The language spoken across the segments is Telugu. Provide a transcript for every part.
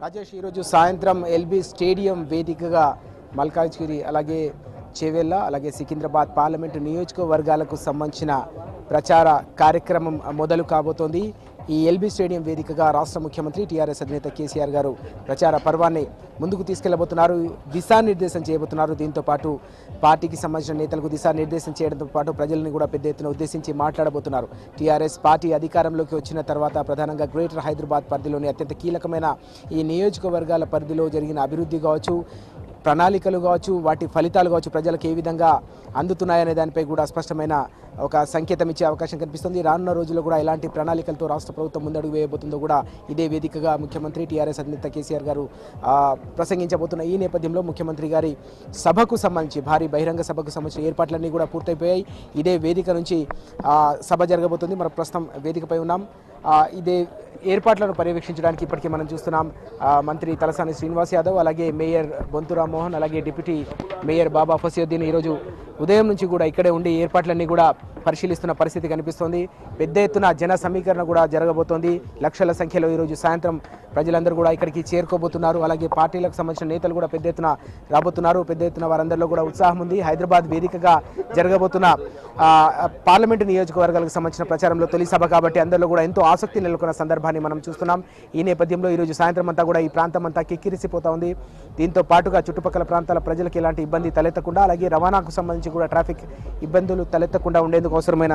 రాజేష్ ఈరోజు సాయంత్రం ఎల్బీ స్టేడియం వేదికగా మల్కాజ్గిరి అలాగే చేవెళ్ళ అలాగే సికింద్రాబాద్ పార్లమెంటు నియోజకవర్గాలకు సంబంధించిన ప్రచార కార్యక్రమం మొదలు కాబోతోంది. ఈ ఎల్బీ స్టేడియం వేదికగా రాష్ట్ర ముఖ్యమంత్రి టీఆర్ఎస్ అధినేత కేసీఆర్ గారు ప్రచార పర్వాన్ని ముందుకు తీసుకెళ్లబోతున్నారు, దిశానిర్దేశం చేయబోతున్నారు. దీంతో పాటు పార్టీకి సంబంధించిన నేతలకు దిశానిర్దేశం చేయడంతో పాటు ప్రజలను కూడా పెద్ద ఎత్తున ఉద్దేశించి మాట్లాడబోతున్నారు. టీఆర్ఎస్ పార్టీ అధికారంలోకి వచ్చిన తర్వాత ప్రధానంగా గ్రేటర్ హైదరాబాద్ పరిధిలోని అత్యంత కీలకమైన ఈ నియోజకవర్గాల పరిధిలో జరిగిన అభివృద్ధి కావచ్చు, ప్రణాళికలు కావచ్చు, వాటి ఫలితాలు కావచ్చు, ప్రజలకు ఏ విధంగా అందుతున్నాయనే దానిపై కూడా స్పష్టమైన ఒక సంకేతం ఇచ్చే అవకాశం కనిపిస్తుంది. రానున్న రోజుల్లో కూడా ఎలాంటి ప్రణాళికలతో రాష్ట్ర ప్రభుత్వం ముందడుగు వేయబోతుందో కూడా ఇదే వేదికగా ముఖ్యమంత్రి టీఆర్ఎస్ అధినేత కేసీఆర్ గారు ప్రసంగించబోతున్న ఈ నేపథ్యంలో ముఖ్యమంత్రి గారి సభకు సంబంధించి భారీ బహిరంగ సభకు సంబంధించిన ఏర్పాట్లన్నీ కూడా పూర్తయిపోయాయి. ఇదే వేదిక నుంచి సభ జరగబోతుంది. మనం ప్రస్తుతం వేదికపై ఉన్నాం. ఇదే ఏర్పాట్లను పర్యవేక్షించడానికి ఇప్పటికే మనం చూస్తున్నాం మంత్రి తలసాని శ్రీనివాస్ యాదవ్, అలాగే మేయర్ బొంతు రామ్మోహన్, అలాగే డిప్యూటీ మేయర్ బాబా ఫసియుద్దీన్ ఈరోజు ఉదయం నుంచి కూడా ఇక్కడే ఉండి ఏర్పాట్లన్నీ కూడా పరిశీలిస్తున్న పరిస్థితి కనిపిస్తోంది. పెద్ద ఎత్తున జన సమీకరణ కూడా జరగబోతోంది. లక్షల సంఖ్యలో ఈరోజు సాయంత్రం ప్రజలందరూ కూడా ఇక్కడికి చేరుకోబోతున్నారు. అలాగే పార్టీలకు సంబంధించిన నేతలు కూడా పెద్ద ఎత్తున రాబోతున్నారు. పెద్ద ఎత్తున వారందరిలో కూడా ఉత్సాహం ఉంది. హైదరాబాద్ వేదికగా జరగబోతున్న పార్లమెంటు నియోజకవర్గాలకు సంబంధించిన ప్రచారంలో తొలి సభ కాబట్టి అందరిలో కూడా ఎంతో ఆసక్తి నెలకొన్న సందర్భాన్ని మనం చూస్తున్నాం. ఈ నేపథ్యంలో ఈరోజు సాయంత్రం అంతా కూడా ఈ ప్రాంతం అంతా కిక్కిరిసిపోతా ఉంది. దీంతో పాటుగా చుట్టుపక్కల ప్రాంతాల ప్రజలకు ఎలాంటి ఇబ్బంది తలెత్తకుండా, అలాగే రవాణాకు సంబంధించి కూడా ట్రాఫిక్ ఇబ్బందులు తలెత్తకుండా ఉండేందుకు అవసరమైన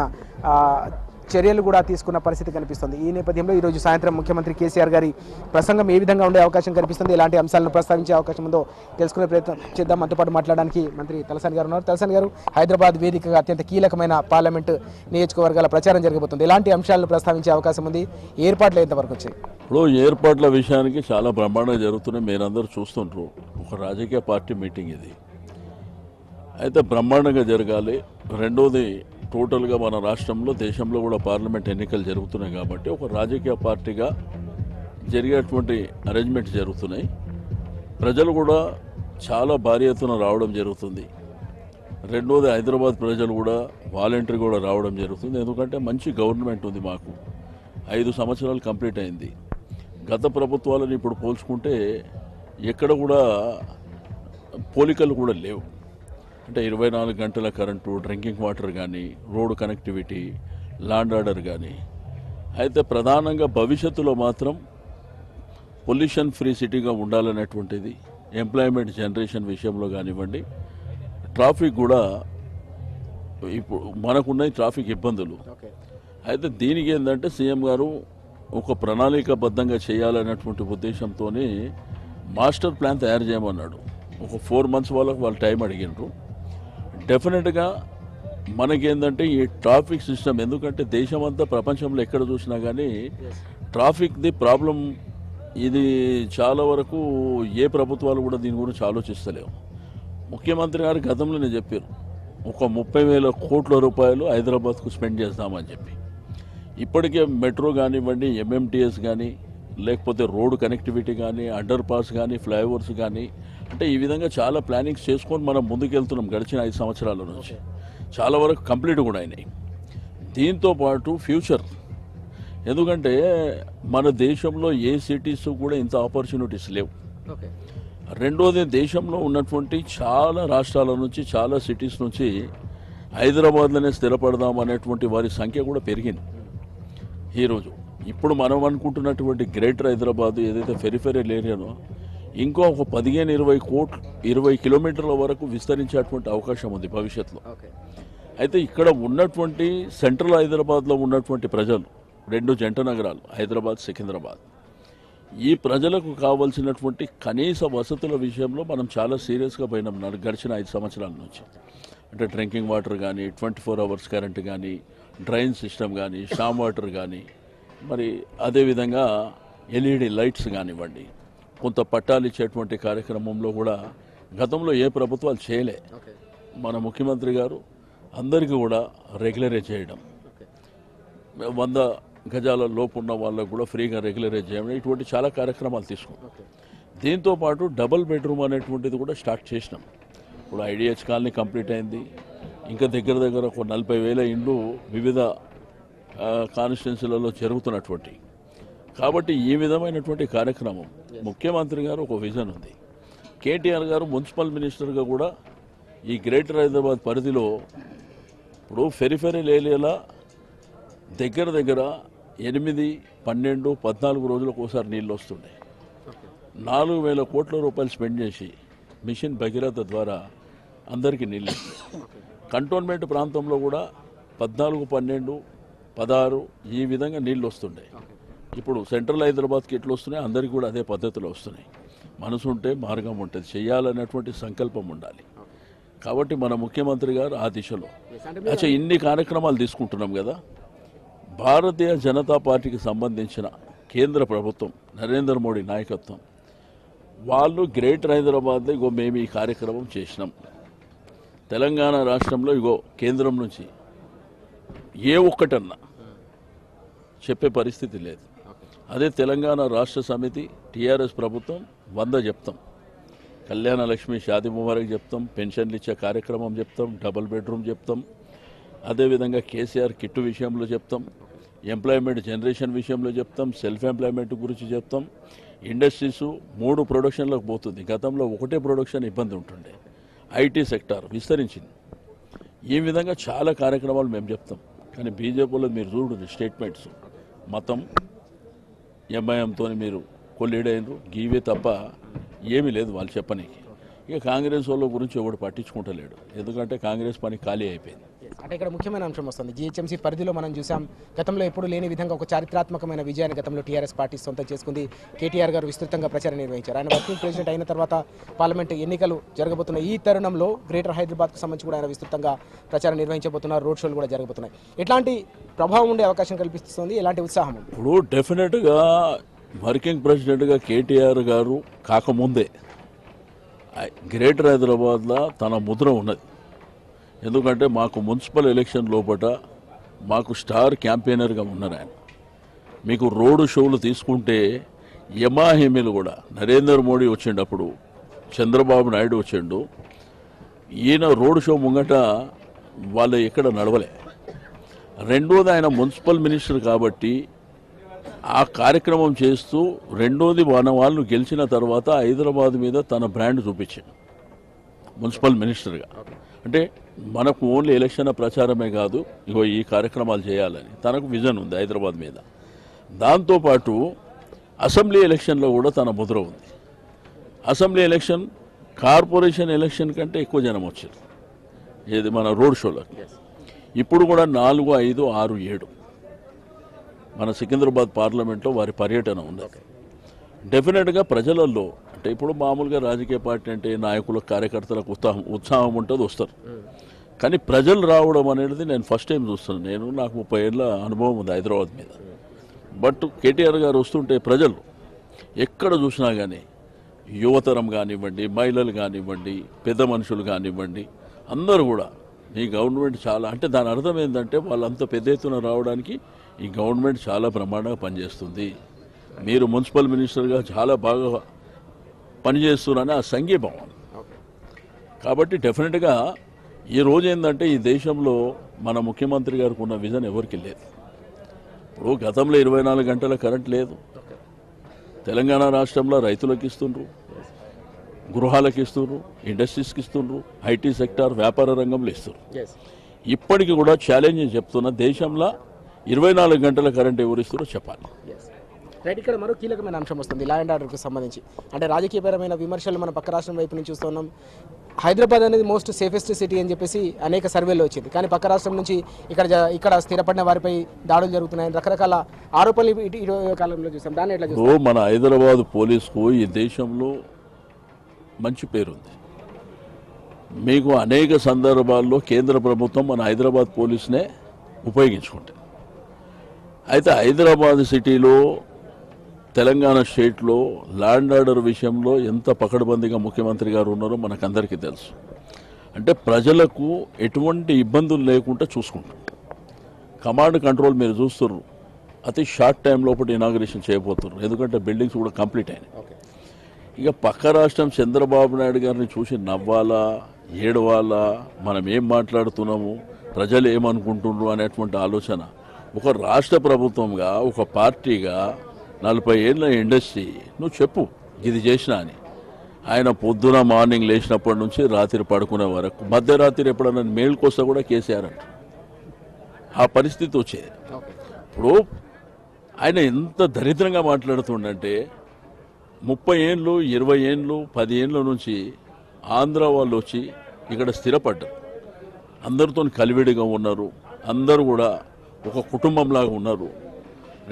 చర్యలు కూడా తీసుకున్న పరిస్థితి కనిపిస్తుంది. ఈ నేపథ్యంలో ఈరోజు సాయంత్రం ముఖ్యమంత్రి కేసీఆర్ గారి ప్రసంగం ఏ విధంగా ఉండే అవకాశం కనిపిస్తుంది, ఎలాంటి అంశాలను ప్రస్తావించే అవకాశం ఉందో తెలుసుకునే ప్రయత్నం చేద్దాం. మనతో పాటు మాట్లాడడానికి మంత్రి తలసాని గారు ఉన్నారు. తలసాని గారు, హైదరాబాద్ వేదికగా అత్యంత కీలకమైన పార్లమెంటు నియోజకవర్గాల ప్రచారం జరగబోతుంది. ఎలాంటి అంశాలను ప్రస్తావించే అవకాశం ఉంది, ఏర్పాట్లు ఎంతవరకు వచ్చాయి? ఇప్పుడు ఏర్పాట్ల విషయానికి చాలా బ్రహ్మాండంగా జరుగుతున్నాయి. మీరందరూ చూస్తుంటారు. ఒక రాజకీయ పార్టీ మీటింగ్ ఇది అయితే బ్రహ్మాండంగా జరగాలి. రెండోది, టోటల్గా మన రాష్ట్రంలో దేశంలో కూడా పార్లమెంట్ ఎన్నికలు జరుగుతున్నాయి కాబట్టి ఒక రాజకీయ పార్టీగా జరిగేటువంటి అరేంజ్మెంట్స్ జరుగుతున్నాయి. ప్రజలు కూడా చాలా భారీ ఎత్తున రావడం జరుగుతుంది. రెండోది, హైదరాబాద్ ప్రజలు కూడా వాలంటరీ కూడా రావడం జరుగుతుంది. ఎందుకంటే మంచి గవర్నమెంట్ ఉంది మాకు. 5 సంవత్సరాలు కంప్లీట్ అయింది. గత ప్రభుత్వాలను ఇప్పుడు పోల్చుకుంటే ఎక్కడ కూడా పోలికలు కూడా లేవు. అంటే 24 గంటల కరెంటు, డ్రింకింగ్ వాటర్ కానీ, రోడ్డు కనెక్టివిటీ, ల్యాండ్ ఆర్డర్ కానీ. అయితే ప్రధానంగా భవిష్యత్తులో మాత్రం పొల్యూషన్ ఫ్రీ సిటీగా ఉండాలనేటువంటిది, ఎంప్లాయ్మెంట్ జనరేషన్ విషయంలో కానివ్వండి, ట్రాఫిక్ కూడా ఇప్పుడు మనకున్న ట్రాఫిక్ ఇబ్బందులు. అయితే దీనికి ఏంటంటే సీఎం గారు ఒక ప్రణాళికాబద్ధంగా చేయాలనేటువంటి ఉద్దేశంతో మాస్టర్ ప్లాన్ తయారు చేయమన్నాడు. ఒక 4 months వాళ్ళు టైం అడిగినారు. డెఫినెట్గా మనకేంటంటే ఈ ట్రాఫిక్ సిస్టమ్, ఎందుకంటే దేశమంతా ప్రపంచంలో ఎక్కడ చూసినా కానీ ట్రాఫిక్ది ప్రాబ్లం ఇది చాలా వరకు ఏ ప్రభుత్వాలు కూడా దీని గురించి ఆలోచిస్తలేవు. ముఖ్యమంత్రి గారు గతంలోనే చెప్పారు, ఒక 30,000 కోట్ల రూపాయలు హైదరాబాద్కు స్పెండ్ చేస్తామని చెప్పి. ఇప్పటికే మెట్రో కానివ్వండి, ఎంఎంటీఎస్ కానీ, లేకపోతే రోడ్డు కనెక్టివిటీ కానీ, అండర్ పాస్ కానీ, ఫ్లైఓవర్స్ కానీ, అంటే ఈ విధంగా చాలా ప్లానింగ్స్ చేసుకొని మనం ముందుకెళ్తున్నాం. గడిచిన 5 సంవత్సరాల నుంచి చాలా వరకు కంప్లీట్ కూడా అయినాయి. దీంతో పాటు ఫ్యూచర్, ఎందుకంటే మన దేశంలో ఏ సిటీస్ కూడా ఇంత ఆపర్చునిటీస్ లేవు. రెండోది, దేశంలో ఉన్నటువంటి చాలా రాష్ట్రాల నుంచి, చాలా సిటీస్ నుంచి హైదరాబాద్లోనే స్థిరపడదాం అనేటువంటి వారి సంఖ్య కూడా పెరిగింది. ఈరోజు ఇప్పుడు మనం అనుకుంటున్నటువంటి గ్రేటర్ హైదరాబాద్ ఏదైతే పెరిఫెరల్ ఏరియానో ఇంకో ఒక 15-20 కిలోమీటర్ల వరకు విస్తరించేటువంటి అవకాశం ఉంది భవిష్యత్తులో. అయితే ఇక్కడ ఉన్నటువంటి సెంట్రల్ హైదరాబాద్లో ఉన్నటువంటి ప్రజలు, 2 జంట నగరాలు హైదరాబాద్, సికింద్రాబాద్, ఈ ప్రజలకు కావాల్సినటువంటి కనీస వసతుల విషయంలో మనం చాలా సీరియస్గా పోయినాం గడిచిన 5 సంవత్సరాల నుంచి. అంటే డ్రింకింగ్ వాటర్ కానీ, 24 hours కరెంట్ కానీ, డ్రైన్ సిస్టమ్ కానీ, షామ్ వాటర్ కానీ, మరి అదేవిధంగా ఎల్ఈడి లైట్స్ కానివ్వండి, కొంత పట్టాలు ఇచ్చేటువంటి కార్యక్రమంలో కూడా గతంలో ఏ ప్రభుత్వాలు చేయలే. మన ముఖ్యమంత్రి గారు అందరికీ కూడా రెగ్యులరైజ్ చేయడం, 100 గజాల లోపు ఉన్న వాళ్ళకు కూడా ఫ్రీగా రెగ్యులరైజ్ చేయడం, ఇటువంటి చాలా కార్యక్రమాలు తీసుకున్నాం. దీంతోపాటు డబుల్ బెడ్రూమ్ అనేటువంటిది కూడా స్టార్ట్ చేసినాం. ఇప్పుడు ఐడిహెచ్ కాలనీ కంప్లీట్ అయింది. ఇంకా దగ్గర ఒక 40,000 ఇండ్లు వివిధ కాన్స్టిట్యున్సీలలో జరుగుతున్నటువంటి. కాబట్టి ఈ విధమైనటువంటి కార్యక్రమం ముఖ్యమంత్రి గారు ఒక విజన్ ఉంది. కేటీఆర్ గారు మున్సిపల్ మినిస్టర్గా కూడా ఈ గ్రేటర్ హైదరాబాద్ పరిధిలో ఇప్పుడు ఫెరిఫెరల్ ఏరియాల దగ్గర 8, 12, 14 రోజులకు ఒకసారి నీళ్ళు వస్తుండే. 4,000 కోట్ల రూపాయలు స్పెండ్ చేసి మిషన్ భగీరథ ద్వారా అందరికీ నీళ్ళు కంటోన్మెంట్ ప్రాంతంలో కూడా 14, 12, 16 ఈ విధంగా నీళ్ళు వస్తుండే. ఇప్పుడు సెంట్రల్ హైదరాబాద్కి ఎట్లా వస్తున్నాయి అందరికీ కూడా అదే పద్ధతిలో వస్తున్నాయి. మనసు ఉంటే మార్గం ఉంటుంది, చేయాలనేటువంటి సంకల్పం ఉండాలి. కాబట్టి మన ముఖ్యమంత్రి గారు ఆ దిశలో ఇన్ని కార్యక్రమాలు తీసుకుంటున్నాం కదా. భారతీయ జనతా పార్టీకి సంబంధించిన కేంద్ర ప్రభుత్వం నరేంద్ర మోడీ నాయకత్వం వాళ్ళు గ్రేటర్ హైదరాబాద్లో ఇగో మేము ఈ కార్యక్రమం చేసినాం. తెలంగాణ రాష్ట్రంలో ఇగో కేంద్రం నుంచి ఏ ఒక్కటన్నా చెప్పే పరిస్థితి లేదు. అదే తెలంగాణ రాష్ట్ర సమితి టీఆర్ఎస్ ప్రభుత్వం 100 చెప్తాం. కళ్యాణ లక్ష్మి షాదీ ముబారక్ చెప్తాం, పెన్షన్లు ఇచ్చే కార్యక్రమం చెప్తాం, డబుల్ బెడ్రూమ్ చెప్తాం, అదేవిధంగా కేసీఆర్ కిట్టు విషయంలో చెప్తాం, ఎంప్లాయ్మెంట్ జనరేషన్ విషయంలో చెప్తాం, సెల్ఫ్ ఎంప్లాయ్మెంట్ గురించి చెప్తాం. ఇండస్ట్రీస్ 3 ప్రొడక్షన్లకు పోతుంది. గతంలో ఒకటే ప్రొడక్షన్ ఇబ్బంది ఉంటుండే. ఐటీ సెక్టార్ విస్తరించింది. ఈ విధంగా చాలా కార్యక్రమాలు మేము చెప్తాం. కానీ బీజేపీలో మీరు చూడండి స్టేట్మెంట్స్ మతం ఎంఐఎంతో మీరు కొల్లీడైనరు గీవే తప్ప ఏమీ లేదు వాళ్ళు చెప్పనీకి. ఇక కాంగ్రెస్ వాళ్ళ గురించి ఎవడు పట్టించుకుంటలేడు, ఎందుకంటే కాంగ్రెస్ పని ఖాళీ అయిపోయింది. అంటే ఇక్కడ ముఖ్యమైన అంశం వస్తుంది. జీహెచ్ఎంసీ పరిధిలో మనం చూసాం, గతంలో ఎప్పుడు లేని విధంగా ఒక చారిత్రాత్మకమైన విజయాన్ని గతంలో టీఆర్ఎస్ పార్టీ సొంతం చేసుకుంది. కేటీఆర్ గారు విస్తృతంగా ప్రచారం నిర్వహించారు. ఆయన వర్కింగ్ ప్రెసిడెంట్ అయిన తర్వాత పార్లమెంట్ ఎన్నికలు జరగబోతున్న ఈ తరుణంలో గ్రేటర్ హైదరాబాద్కు సంబంధించి కూడా ఆయన విస్తృతంగా ప్రచారం నిర్వహించబోతున్నారు. రోడ్ షోలు కూడా జరగబోతున్నాయి. ఎట్లాంటి ప్రభావం ఉండే అవకాశం కల్పిస్తుంది, ఎలాంటి ఉత్సాహం ఉంది? ఇప్పుడు డెఫినెట్గా వర్కింగ్ ప్రెసిడెంట్గా కేటీఆర్ గారు కాకముందే గ్రేటర్ హైదరాబాద్లో తన ముద్ర ఉన్నది. ఎందుకంటే మాకు మున్సిపల్ ఎలక్షన్ లోపల మాకు స్టార్ క్యాంపెయినర్గా ఉన్నారు ఆయన. మీకు రోడ్డు షోలు తీసుకుంటే యమాహిమీలు కూడా నరేంద్ర మోడీ వచ్చిండప్పుడు, చంద్రబాబు నాయుడు వచ్చిండు, ఈయన రోడ్డు షో ముంగట వాళ్ళు ఎక్కడ నడవలే. రెండోది ఆయన మున్సిపల్ మినిస్టర్ కాబట్టి ఆ కార్యక్రమం చేస్తూ, రెండోది మన వాళ్ళు గెలిచిన తర్వాత హైదరాబాద్ మీద తన బ్రాండ్ చూపించాడు మున్సిపల్ మినిస్టర్గా. అంటే మనకు ఓన్లీ ఎలక్షన్ ప్రచారమే కాదు, ఇగో ఈ కార్యక్రమాలు చేయాలని తనకు విజన్ ఉంది హైదరాబాద్ మీద. దాంతోపాటు అసెంబ్లీ ఎలక్షన్లో కూడా తన ముద్ర ఉంది. అసెంబ్లీ ఎలక్షన్ కార్పొరేషన్ ఎలక్షన్ కంటే ఎక్కువ జనం వచ్చారు ఏది మన రోడ్ షోలో. ఇప్పుడు కూడా 4, 5, 6, 7 మన సికింద్రాబాద్ పార్లమెంట్లో వారి పర్యటన ఉంది. డెఫినెట్గా ప్రజలలో అంటే ఇప్పుడు మామూలుగా రాజకీయ పార్టీ అంటే నాయకుల కార్యకర్తలకు ఉత్సాహం ఉంటుంది, వస్తారు. కానీ ప్రజలు రావడం అనేది నేను ఫస్ట్ టైం చూస్తున్నాను. నాకు 30 ఏళ్ళ అనుభవం ఉంది హైదరాబాద్ మీద. బట్ కేటీఆర్ గారు వస్తుంటే ప్రజలు ఎక్కడ చూసినా కానీ యువతరం కానివ్వండి, మహిళలు కానివ్వండి, పెద్ద మనుషులు కానివ్వండి, అందరూ కూడా ఈ గవర్నమెంట్ చాలా అంటే దాని అర్థం ఏంటంటే వాళ్ళంత పెద్ద ఎత్తున రావడానికి ఈ గవర్నమెంట్ చాలా బ్రహ్మాండంగా పనిచేస్తుంది, మీరు మున్సిపల్ మినిస్టర్గా చాలా బాగా పనిచేస్తున్నారని ఆ సంఘీభావం. కాబట్టి డెఫినెట్గా ఈ రోజు ఏంటంటే ఈ దేశంలో మన ముఖ్యమంత్రి గారికి ఉన్న విజన్ ఎవరికి లేదు. ఇప్పుడు గతంలో 24 గంటల కరెంట్ లేదు. తెలంగాణ రాష్ట్రంలో రైతులకు ఇస్తుండ్రు, గృహాలకు ఇస్తుండ్రు, ఇండస్ట్రీస్కి ఇస్తుండ్రు, ఐటీ సెక్టార్ వ్యాపార రంగంలో ఇస్తుండ్రు. ఇప్పటికీ కూడా ఛాలెంజ్ చెప్తున్న దేశంలో 24 గంటల కరెంట్ ఎవరు ఇస్తారో చెప్పాలి. రైట్, ఇక్కడ మరో కీలకమైన అంశం వస్తుంది లా అండ్ ఆర్డర్కు సంబంధించి. అంటే రాజకీయపరమైన విమర్శలు మన పక్క రాష్ట్రం వైపు నుంచి చూస్తున్నాం. హైదరాబాద్ అనేది మోస్ట్ సేఫెస్ట్ సిటీ అని చెప్పేసి అనేక సర్వేలు వచ్చింది. కానీ పక్క రాష్ట్రం నుంచి ఇక్కడ స్థిరపడిన వారిపై దాడులు జరుగుతున్నాయని రకరకాల ఆరోపణలు ఇటీవల కాలంలో చూసాం. దాన్ని ఎట్లా చూస్తాం? మన హైదరాబాద్ పోలీసుకు ఈ దేశంలో మంచి పేరుంది. మీకు అనేక సందర్భాల్లో కేంద్ర ప్రభుత్వం మన హైదరాబాద్ పోలీసునే ఉపయోగించుకుంటుంది. అయితే హైదరాబాద్ సిటీలో తెలంగాణ స్టేట్లో లా అండ్ ఆర్డర్ విషయంలో ఎంత పకడ్బందీగా ముఖ్యమంత్రి గారు ఉన్నారో మనకందరికీ తెలుసు. అంటే ప్రజలకు ఎటువంటి ఇబ్బందులు లేకుండా చూసుకుంటారు. కమాండ్ కంట్రోల్ మీరు చూస్తున్నారు, అతి షార్ట్ టైం లోపల ఇనాగ్రేషన్ చేయబోతున్నారు, ఎందుకంటే బిల్డింగ్స్ కూడా కంప్లీట్ అయినాయి. ఇక పక్క రాష్ట్రం చంద్రబాబు నాయుడు గారిని చూసి నవ్వాలా, ఏడవాలా, మనం ఏం మాట్లాడుతున్నాము, ప్రజలు ఏమనుకుంటున్నారు అనేటువంటి ఆలోచన ఒక రాష్ట్ర ప్రభుత్వంగా, ఒక పార్టీగా, 40 ఏళ్ళ ఇండస్ట్రీ నువ్వు చెప్పు. ఇది చేసిన అని. ఆయన పొద్దున మార్నింగ్ లేచినప్పటి నుంచి రాత్రి పడుకునే వరకు మధ్యరాత్రి ఎప్పుడన్నా మేలుకొస్తా కూడా కేసీఆర్ అంట. ఆ పరిస్థితి వచ్చేది. ఇప్పుడు ఆయన ఎంత దరిద్రంగా మాట్లాడుతుండంటే 30 ఏళ్ళు 20 ఏళ్ళు 10 ఏళ్ళ నుంచి ఆంధ్ర వాళ్ళు వచ్చి ఇక్కడ స్థిరపడ్డారు. అందరితో కలివిడిగా ఉన్నారు. అందరూ కూడా ఒక కుటుంబంలాగా ఉన్నారు.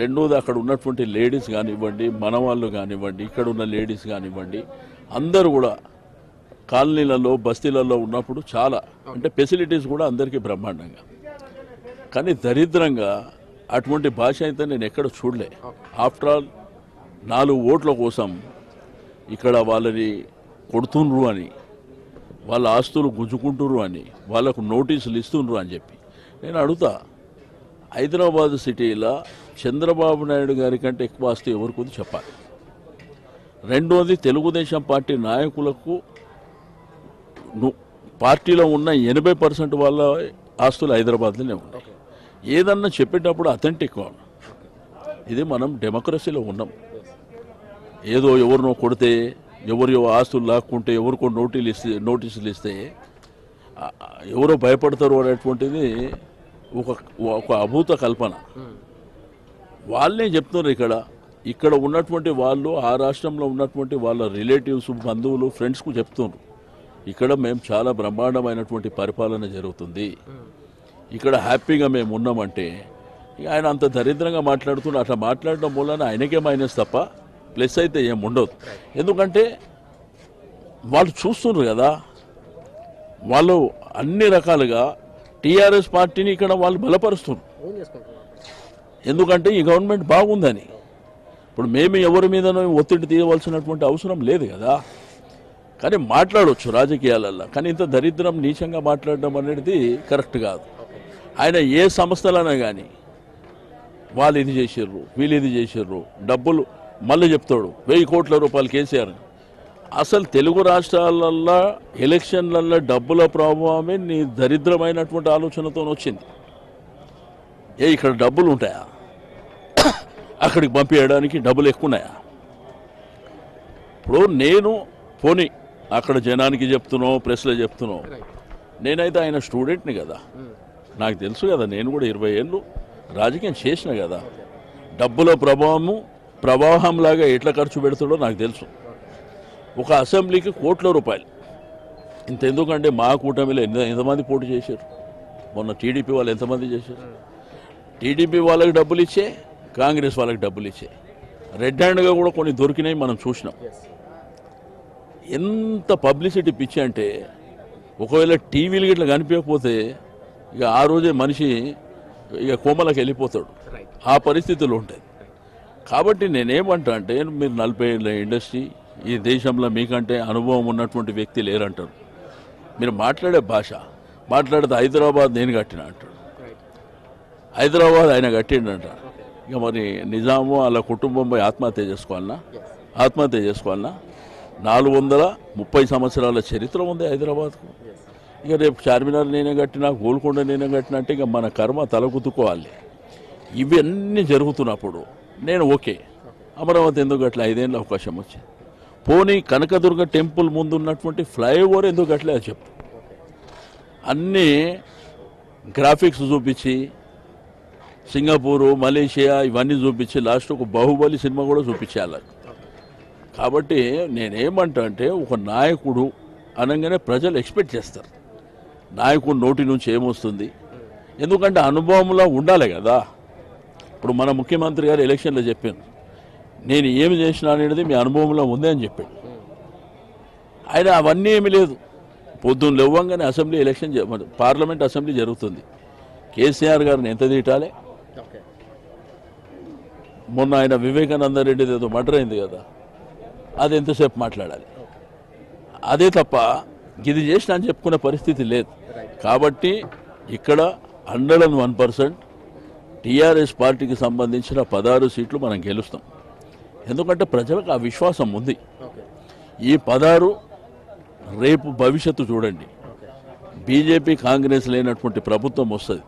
రెండోది అక్కడ ఉన్నటువంటి లేడీస్ కానివ్వండి, మన వాళ్ళు కానివ్వండి, ఇక్కడ ఉన్న లేడీస్ కానివ్వండి, అందరూ కూడా కాలనీలలో బస్తీలలో ఉన్నప్పుడు చాలా అంటే ఫెసిలిటీస్ కూడా అందరికీ బ్రహ్మాండంగా. కానీ దరిద్రంగా అటువంటి భాష అయితే నేను ఎక్కడ చూడలే. ఆఫ్టర్ ఆల్ 4 ఓట్ల కోసం ఇక్కడ వాళ్ళని కొడుతుండ్రు అని, వాళ్ళ ఆస్తులు గుంజుకుంటుర్రు అని, వాళ్ళకు నోటీసులు ఇస్తుండ్రు అని చెప్పి నేను అడుగుతా, హైదరాబాద్ సిటీలో చంద్రబాబు నాయుడు గారి కంటే ఎక్కువ ఆస్తి ఎవరికి ఉంది చెప్పాలి. రెండోది తెలుగుదేశం పార్టీ నాయకులకు పార్టీలో ఉన్న 80% వాళ్ళ ఆస్తులు హైదరాబాద్లోనే ఉన్నాయి. ఏదన్నా చెప్పేటప్పుడు అథెంటిక్. ఇది మనం డెమోక్రసీలో ఉన్నాం. ఏదో ఎవరినో కొడితే, ఎవరి ఆస్తులు లాక్కుంటే, ఎవరికో నోటీసులు ఇస్తే ఎవరో భయపడతారు అనేటువంటిది ఒక అభూత కల్పన. వాళ్ళే చెప్తున్నారు ఇక్కడ ఉన్నటువంటి వాళ్ళు, ఆ రాష్ట్రంలో ఉన్నటువంటి వాళ్ళ రిలేటివ్స్, బంధువులు, ఫ్రెండ్స్కు చెప్తున్నారు ఇక్కడ మేము చాలా బ్రహ్మాండమైనటువంటి పరిపాలన జరుగుతుంది, ఇక్కడ హ్యాపీగా మేము ఉన్నామంటే ఆయన అంత దరిద్రంగా మాట్లాడుతున్నారు. అట్లా మాట్లాడడం వలన ఆయనకే మైనస్ తప్ప ప్లస్ అయితే ఏం ఉండదు. ఎందుకంటే వాళ్ళు చూస్తున్నారు కదా, వాళ్ళు అన్ని రకాలుగా టీఆర్ఎస్ పార్టీని ఇక్కడ వాళ్ళు బలపరుస్తున్నారు. ఎందుకంటే ఈ గవర్నమెంట్ బాగుందని. ఇప్పుడు మేము ఎవరి మీదనో ఒత్తిడి తీయవలసినటువంటి అవసరం లేదు కదా. కానీ మాట్లాడవచ్చు రాజకీయాలలో, కానీ ఇంత దరిద్రం నీచంగా మాట్లాడడం అనేది కరెక్ట్ కాదు. ఆయన ఏ సంస్థలైనా కానీ వాళ్ళు ఇది చేసిర్రు, వీళ్ళు ఇది చేసిర్రు, డబ్బులు మళ్ళీ చెప్తాడు 1000 కోట్ల రూపాయలు కేసీఆర్. అసలు తెలుగు రాష్ట్రాలల్లో ఎలక్షన్లలో డబ్బుల ప్రభావమే నీ దరిద్రమైనటువంటి ఆలోచనతో వచ్చింది. ఇక్కడ డబ్బులు ఉంటాయా? అక్కడికి పంపించడానికి డబ్బులు ఎక్కువ ఉన్నాయా? ఇప్పుడు నేను పోనీ అక్కడ జనానికి చెప్తున్నావు, ప్రెస్లో చెప్తున్నావు, నేనైతే ఆయన స్టూడెంట్ని కదా, నాకు తెలుసు కదా, నేను కూడా 20 ఏళ్ళు రాజకీయం చేసిన కదా. డబ్బుల ప్రవాహంలాగా ఎట్లా ఖర్చు పెడతాడో నాకు తెలుసు. ఒక అసెంబ్లీకి కోట్ల రూపాయలు. ఇంత ఎందుకంటే మా కూటమిలో ఎంతమంది పోటీ చేశారు? మొన్న టీడీపీ వాళ్ళు ఎంతమంది చేశారు? టీడీపీ వాళ్ళకి డబ్బులు ఇచ్చే, కాంగ్రెస్ వాళ్ళకి డబ్బులు ఇచ్చే, రెడ్ హ్యాండ్గా కూడా కొన్ని దొరికినాయి, మనం చూసినాం. ఎంత పబ్లిసిటీ పిచ్చి అంటే ఒకవేళ టీవీలు ఇట్లా కనిపించకపోతే ఇక ఆ రోజే మనిషి ఇక కోమలకు వెళ్ళిపోతాడు. ఆ పరిస్థితులు ఉంటాయి. కాబట్టి నేనేమంటా అంటే, మీరు 40 ఏళ్ళ ఇండస్ట్రీ, ఈ దేశంలో మీకంటే అనుభవం ఉన్నటువంటి వ్యక్తి లేరంటారు. మీరు మాట్లాడే భాష మాట్లాడితే హైదరాబాద్ నేను కట్టిన అంటాడు, హైదరాబాద్ ఆయన కట్టిండంట. ఇక మరి నిజాము అలా కుటుంబం పోయి ఆత్మహత్య చేసుకోవాలన్నా? 430 సంవత్సరాల చరిత్ర ఉంది హైదరాబాద్కు. ఇక రేపు చార్మినార్ నేనే కట్టినా, గోల్కొండ నేనే కట్టినా అంటే ఇక మన కర్మ తలకుతుకోవాలి. ఇవన్నీ జరుగుతున్నప్పుడు నేను ఓకే, అమరావతి ఎందుకు గట్ల 5 ఏళ్ళ అవకాశం వచ్చింది. పోనీ కనకదుర్గ టెంపుల్ ముందు ఉన్నటువంటి ఫ్లైఓవర్ ఎందుకు గట్లే అది చెప్పు. అన్నీ గ్రాఫిక్స్ చూపించి, సింగపూరు, మలేషియా ఇవన్నీ చూపించి లాస్ట్ ఒక బాహుబలి సినిమా కూడా చూపించాలి. కాబట్టి నేనేమంటా అంటే, ఒక నాయకుడు అనగానే ప్రజలు ఎక్స్పెక్ట్ చేస్తారు, నాయకుడు నోటి నుంచి ఏమొస్తుంది. ఎందుకంటే అనుభవంలో ఉండాలి కదా. ఇప్పుడు మన ముఖ్యమంత్రి గారు ఎలక్షన్లో చెప్పాను, నేను ఏమి చేసినా అనేది మీ అనుభవంలో ఉంది అని చెప్పాడు. ఆయన అవన్నీ ఏమీ లేదు. పొద్దున్న లేవగానే అసెంబ్లీ ఎలక్షన్, పార్లమెంట్ అసెంబ్లీ జరుగుతుంది. కేసీఆర్ గారిని ఎంత తీటాలి? మొన్న ఆయన వివేకానంద రెడ్డి ఏదో మర్డర్ అయింది కదా, అది ఎంతసేపు మాట్లాడాలి? అదే తప్ప ఇది చేసిన అని చెప్పుకునే పరిస్థితి లేదు. కాబట్టి ఇక్కడ 101% టీఆర్ఎస్ పార్టీకి సంబంధించిన 16 సీట్లు మనం గెలుస్తాం. ఎందుకంటే ప్రజలకు ఆ విశ్వాసం ఉంది. ఈ 16 రేపు భవిష్యత్తు చూడండి, బీజేపీ కాంగ్రెస్ లేనటువంటి ప్రభుత్వం వస్తుంది.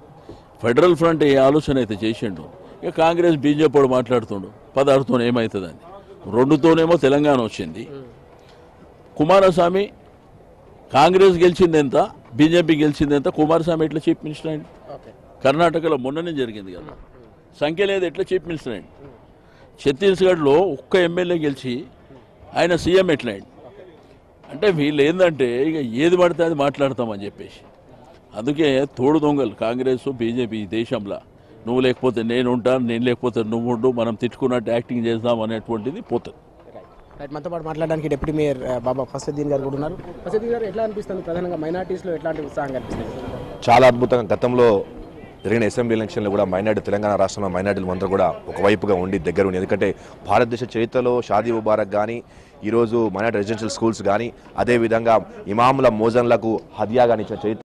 ఫెడరల్ ఫ్రంట్ ఏ ఆలోచన అయితే చేసిండు, ఇక కాంగ్రెస్ బీజేపీ మాట్లాడుతుండు 16తో ఏమవుతుందని. రెండుతోనేమో తెలంగాణ వచ్చింది. కుమారస్వామి కాంగ్రెస్ గెలిచింది ఎంత, బీజేపీ గెలిచింది ఎంత, కుమారస్వామి ఎట్లా చీఫ్ మినిస్టర్ అయింది? కర్ణాటకలో మొన్ననే జరిగింది కదా, సంఖ్య లేదు, ఎట్లా చీఫ్ మినిస్టర్ అయింది? ఛత్తీస్గఢ్లో ఒక్క ఎమ్మెల్యే గెలిచి ఆయన సీఎం ఎట్లా అయింది? అంటే వీళ్ళు ఏంటంటే ఇక ఏది పడితే అది మాట్లాడతామని చెప్పేసి, అందుకే తోడు దొంగలు కాంగ్రెస్ బీజేపీ ఈ దేశంలో. నువ్వు లేకపోతే నేను ఉంటాను, నేను లేకపోతే నువ్వు ఉండు, మనం తిట్టుకున్నట్టు యాక్టింగ్ చేద్దాం అనేటువంటిది పోతుంది. రైట్, మనతో పాటు మాట్లాడడానికి డిప్యూటీ మేయర్ బాబా ఫసదుద్దీన్ గారు కూడా ఉన్నారు. ఫసదుద్దీన్ గారు, ఎట్లా అనిపిస్తుంది ప్రధానంగా మైనార్టీస్లో ఎట్లాంటి ఉత్సాహం కనిపిస్తుంది? చాలా అద్భుతంగా గతంలో జరిగిన అసెంబ్లీ ఎలక్షన్లో కూడా మైనార్టీ తెలంగాణ రాష్ట్రంలో మైనార్టీలు అందరూ కూడా ఒకవైపుగా ఉండి దగ్గర ఉండి, ఎందుకంటే భారతదేశ చరిత్రలో షాదీ ముబారక్ కానీ ఈరోజు మైనార్టీ రెసిడెన్షియల్ స్కూల్స్ కానీ అదేవిధంగా ఇమాముల మోజన్లకు హదియా కానీ ఇచ్చిన చరిత్ర